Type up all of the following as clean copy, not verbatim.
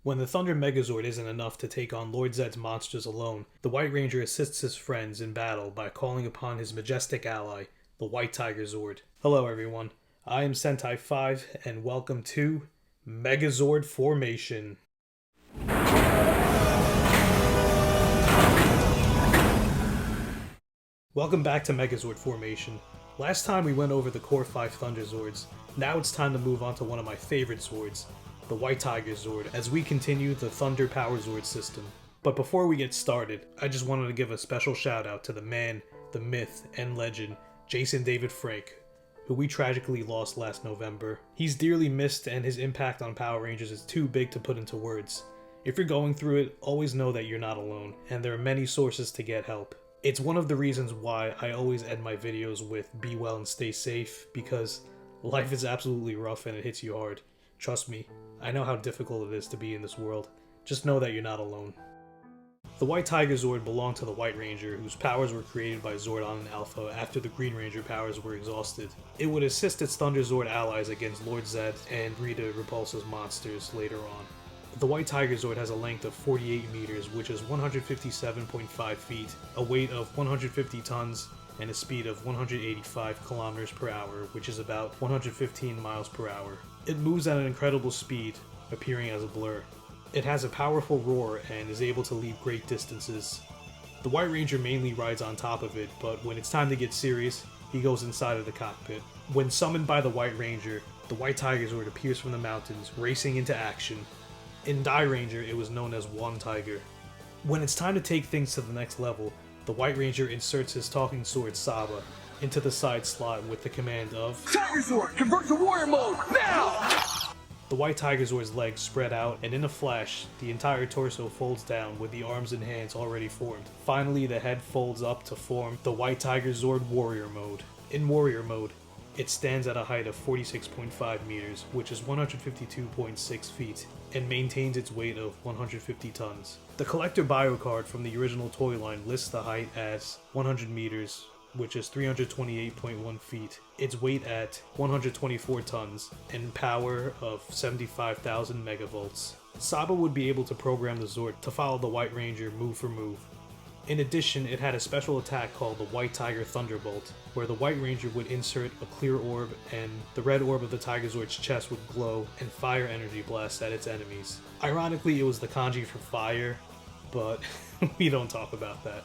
When the Thunder Megazord isn't enough to take on Lord Zedd's monsters alone, the White Ranger assists his friends in battle by calling upon his majestic ally, the White Tigerzord. Hello everyone, I am Sentai 5 and welcome to Megazord Formation. Welcome back to Megazord Formation. Last time we went over the core 5 Thunderzords. Now it's time to move on to one of my favorite swords, the White Tigerzord, as we continue the Thunder Power Zord system. But before we get started, I just wanted to give a special shout out to the man, the myth, and legend, Jason David Frank, who we tragically lost last November. He's dearly missed and his impact on Power Rangers is too big to put into words. If you're going through it, always know that you're not alone, and there are many sources to get help. It's one of the reasons why I always end my videos with "be well and stay safe," because life is absolutely rough and it hits you hard. Trust me, I know how difficult it is to be in this world. Just know that you're not alone. The White Tigerzord belonged to the White Ranger, whose powers were created by Zordon and Alpha after the Green Ranger powers were exhausted. It would assist its Thunderzord allies against Lord Zedd and Rita Repulsa's monsters later on. The White Tigerzord has a length of 48 meters, which is 157.5 feet, a weight of 150 tons, and a speed of 185 kilometers per hour, which is about 115 miles per hour. It moves at an incredible speed, appearing as a blur. It has a powerful roar and is able to leap great distances. The White Ranger mainly rides on top of it, but when it's time to get serious, he goes inside of the cockpit. When summoned by the White Ranger, the White Tigerzord appears from the mountains, racing into action. In Die Ranger, it was known as One Tiger. When it's time to take things to the next level, the White Ranger inserts his talking sword Saba into the side slot with the command of Tigerzord, convert to warrior mode, now! The White Tigerzord's legs spread out, and in a flash, the entire torso folds down with the arms and hands already formed. Finally, the head folds up to form the White Tigerzord Warrior Mode. In Warrior Mode, it stands at a height of 46.5 meters, which is 152.6 feet, and maintains its weight of 150 tons. The collector bio card from the original toy line lists the height as 100 meters, which is 328.1 feet, its weight at 124 tons, and power of 75,000 megavolts. Saba would be able to program the Zord to follow the White Ranger move for move. In addition, it had a special attack called the White Tiger Thunderbolt, where the White Ranger would insert a clear orb and the red orb of the Tigerzord's chest would glow and fire energy blast at its enemies. Ironically, it was the kanji for fire, but we don't talk about that.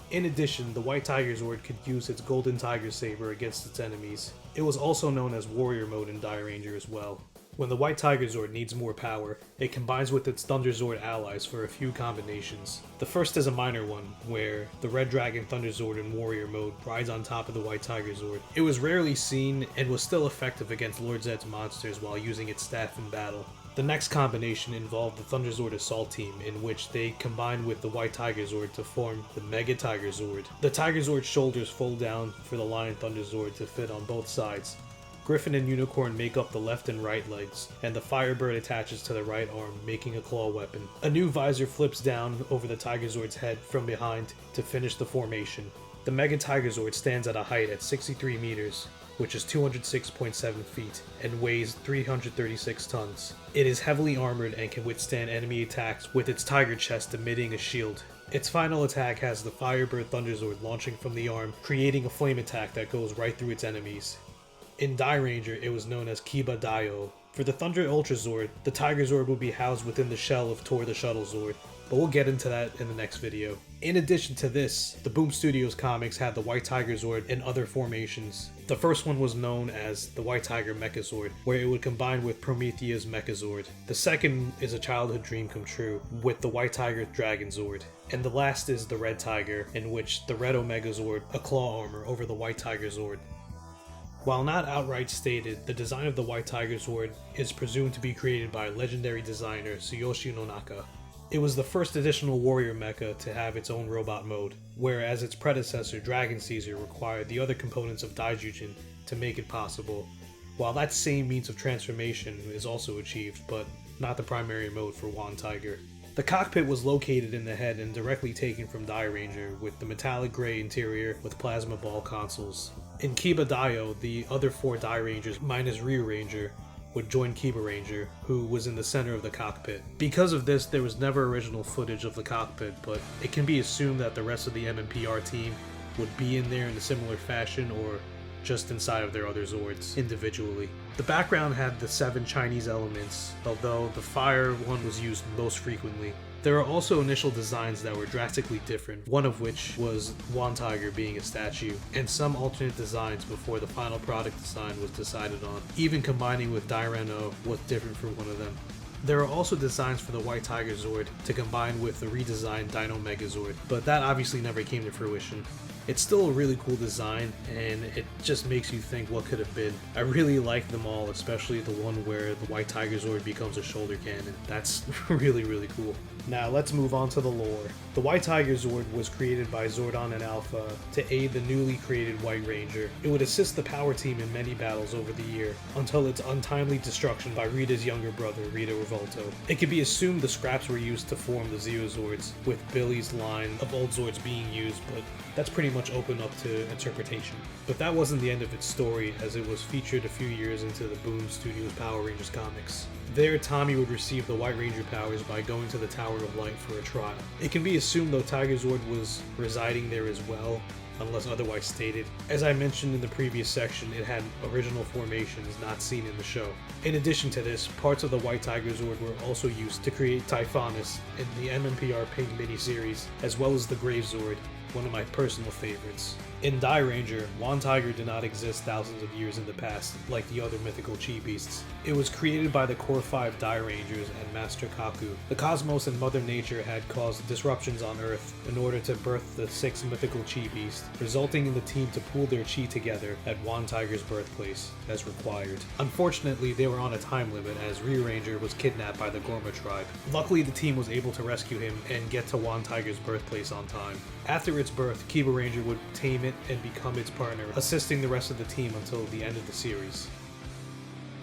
In addition, the White Tigerzord could use its Golden Tiger Saber against its enemies. It was also known as Warrior Mode in Die Ranger as well. When the White Tigerzord needs more power, it combines with its Thunderzord allies for a few combinations. The first is a minor one, where the Red Dragon Thunderzord in Warrior Mode rides on top of the White Tigerzord. It was rarely seen and was still effective against Lord Zedd's monsters while using its staff in battle. The next combination involved the Thunderzord Assault Team, in which they combined with the White Tigerzord to form the Mega Tigerzord. The Tigerzord's shoulders fold down for the Lion Thunderzord to fit on both sides. Griffin and Unicorn make up the left and right legs, and the Firebird attaches to the right arm, making a claw weapon. A new visor flips down over the Tigerzord's head from behind to finish the formation. The Mega Tigerzord stands at a height at 63 meters, which is 206.7 feet, and weighs 336 tons. It is heavily armored and can withstand enemy attacks with its tiger chest emitting a shield. Its final attack has the Firebird Thunderzord launching from the arm, creating a flame attack that goes right through its enemies. In Die Ranger, it was known as Kiba Dio. For the Thunder Ultrazord, the Tigerzord would be housed within the shell of Tor the Shuttle Zord, but we'll get into that in the next video. In addition to this, the Boom Studios comics had the White Tigerzord in other formations. The first one was known as the White Tiger Mechazord, where it would combine with Promethea's Megazord. The second is a childhood dream come true, with the White Tiger Dragonzord. And the last is the Red Tiger, in which the Red Omegazord, a claw armor over the White Tigerzord. While not outright stated, the design of the White Tigerzord is presumed to be created by legendary designer Tsuyoshi Nonaka. It was the first additional warrior mecha to have its own robot mode, whereas its predecessor Dragon Caesar required the other components of Daijujin to make it possible, while that same means of transformation is also achieved, but not the primary mode for One Tiger. The cockpit was located in the head and directly taken from Die Ranger, with the metallic gray interior with plasma ball consoles. In Kiba Dio, the other 4 Die Rangers minus Ryu Ranger would join Kiba Ranger, who was in the center of the cockpit. Because of this, there was never original footage of the cockpit, but it can be assumed that the rest of the MMPR team would be in there in a similar fashion, or just inside of their other Zords individually. The background had the 7 Chinese elements, although the fire one was used most frequently. There are also initial designs that were drastically different, one of which was One Tiger being a statue, and some alternate designs before the final product design was decided on. Even combining with Daireno was different for one of them. There are also designs for the White Tigerzord to combine with the redesigned Dino Megazord, but that obviously never came to fruition. It's still a really cool design, and it just makes you think what could have been. I really like them all, especially the one where the White Tigerzord becomes a shoulder cannon. That's really cool. Now let's move on to the lore. The White Tigerzord was created by Zordon and Alpha to aid the newly created White Ranger. It would assist the power team in many battles over the year, until its untimely destruction by Rita's younger brother, Rita Revolto. It could be assumed the scraps were used to form the Zeozords, with Billy's line of old Zords being used, but that's pretty much open up to interpretation. But that wasn't the end of its story, as it was featured a few years into the Boom Studios Power Rangers comics. There, Tommy would receive the White Ranger powers by going to the Tower of Light for a trial. It can be assumed though Tigerzord was residing there as well, unless otherwise stated. As I mentioned in the previous section, it had original formations not seen in the show. In addition to this, parts of the White Tigerzord were also used to create Typhonus in the MMPR Pink miniseries, as well as the Gravezord, one of my personal favorites. In Die Ranger, One Tiger did not exist thousands of years in the past, like the other mythical chi beasts. It was created by the Core 5 Die Rangers and Master Kaku. The cosmos and Mother Nature had caused disruptions on Earth in order to birth the 6 mythical chi beasts, resulting in the team to pool their chi together at One Tiger's birthplace, as required. Unfortunately, they were on a time limit as Ranger was kidnapped by the Gorma tribe. Luckily, the team was able to rescue him and get to One Tiger's birthplace on time. After its birth, Kiba Ranger would tame it and become its partner, assisting the rest of the team until the end of the series.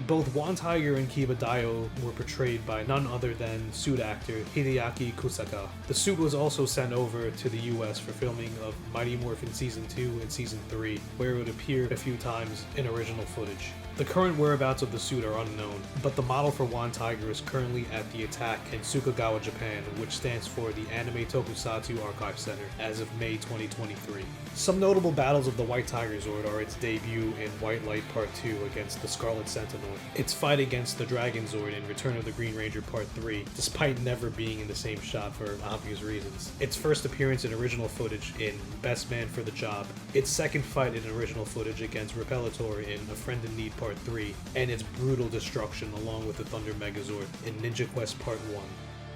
Both One Tiger and Kiba Dio were portrayed by none other than suit actor Hideaki Kusaka. The suit was also sent over to the US for filming of Mighty Morphin Season 2 and Season 3, where it would appear a few times in original footage. The current whereabouts of the suit are unknown, but the model for One Tiger is currently at the Attack in Sukagawa, Japan, which stands for the Anime Tokusatsu Archive Center, as of May 2023. Some notable battles of the White Tigerzord are its debut in White Light Part 2 against the Scarlet Sentinel, its fight against the Dragon Zord in Return of the Green Ranger Part 3, despite never being in the same shot for obvious reasons, its first appearance in original footage in Best Man for the Job, its second fight in original footage against Repelator in A Friend in Need Part 3, and its brutal destruction along with the Thunder Megazord in Ninja Quest Part 1.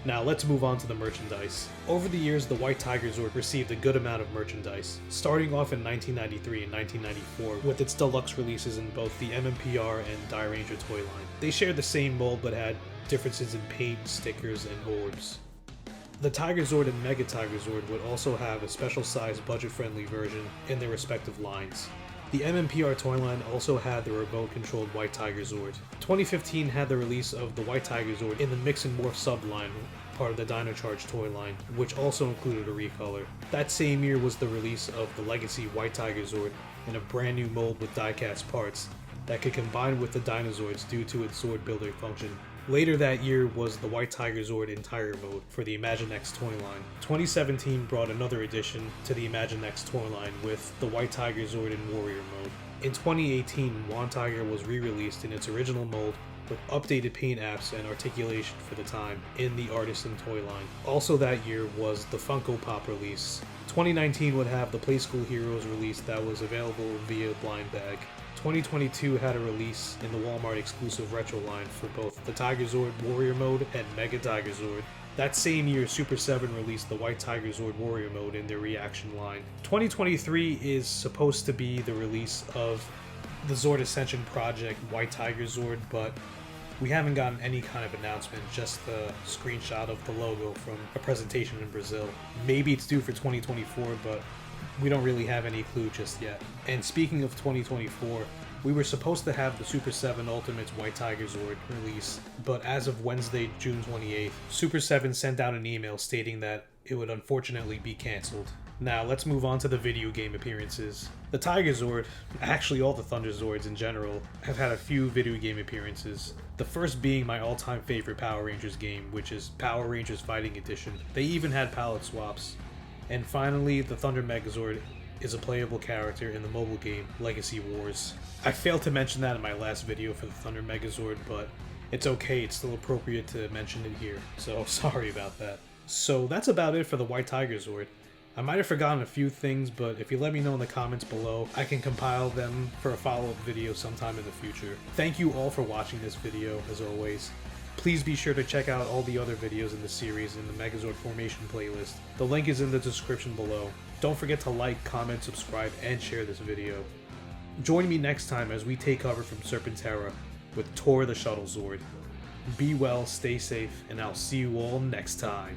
Now let's move on to the merchandise. Over the years, the White Tigerzord received a good amount of merchandise, starting off in 1993 and 1994 with its deluxe releases in both the MMPR and Die Ranger toy line. They shared the same mold but had differences in paint, stickers, and orbs. The Tigerzord and Mega Tigerzord would also have a special sized budget-friendly version in their respective lines. The MMPR toy line also had the remote-controlled White Tigerzord. 2015 had the release of the White Tigerzord in the Mix and Morph subline, part of the Dino Charge toy line, which also included a recolor. That same year was the release of the Legacy White Tigerzord in a brand new mold with die-cast parts that could combine with the Dinozords due to its Zord builder function. Later that year was the White Tigerzord Entire mode for the Imaginext toy line. 2017 brought another addition to the Imaginext toy line with the White Tigerzord in Warrior mode. In 2018, One Tiger was re-released in its original mold with updated paint apps and articulation for the time in the Artisan toy line. Also that year was the Funko Pop release. 2019 would have the Playskool Heroes release that was available via blind bag. 2022 had a release in the Walmart exclusive retro line for both the Tigerzord Warrior mode and Mega Tigerzord. That same year, Super 7 released the White Tigerzord Warrior mode in their reaction line. 2023 is supposed to be the release of the Zord Ascension Project White Tigerzord, but we haven't gotten any kind of announcement, just the screenshot of the logo from a presentation in Brazil. Maybe it's due for 2024, but we don't really have any clue just yet. And speaking of 2024, we were supposed to have the Super 7 Ultimates White Tigerzord release, but as of Wednesday, June 28th, Super 7 sent out an email stating that it would unfortunately be cancelled. Now let's move on to the video game appearances. The Tigerzord, actually all the Thunderzords in general, have had a few video game appearances. The first being my all-time favorite Power Rangers game, which is Power Rangers Fighting Edition. They even had palette swaps. And finally, the Thunder Megazord is a playable character in the mobile game Legacy Wars. I failed to mention that in my last video for the Thunder Megazord, but it's okay, it's still appropriate to mention it here, so sorry about that. So that's about it for the White Tigerzord. I might have forgotten a few things, but if you let me know in the comments below, I can compile them for a follow-up video sometime in the future. Thank you all for watching this video, as always. Please be sure to check out all the other videos in the series in the Megazord Formation playlist. The link is in the description below. Don't forget to like, comment, subscribe, and share this video. Join me next time as we take cover from Serpentera with Tor the Shuttle Zord. Be well, stay safe, and I'll see you all next time.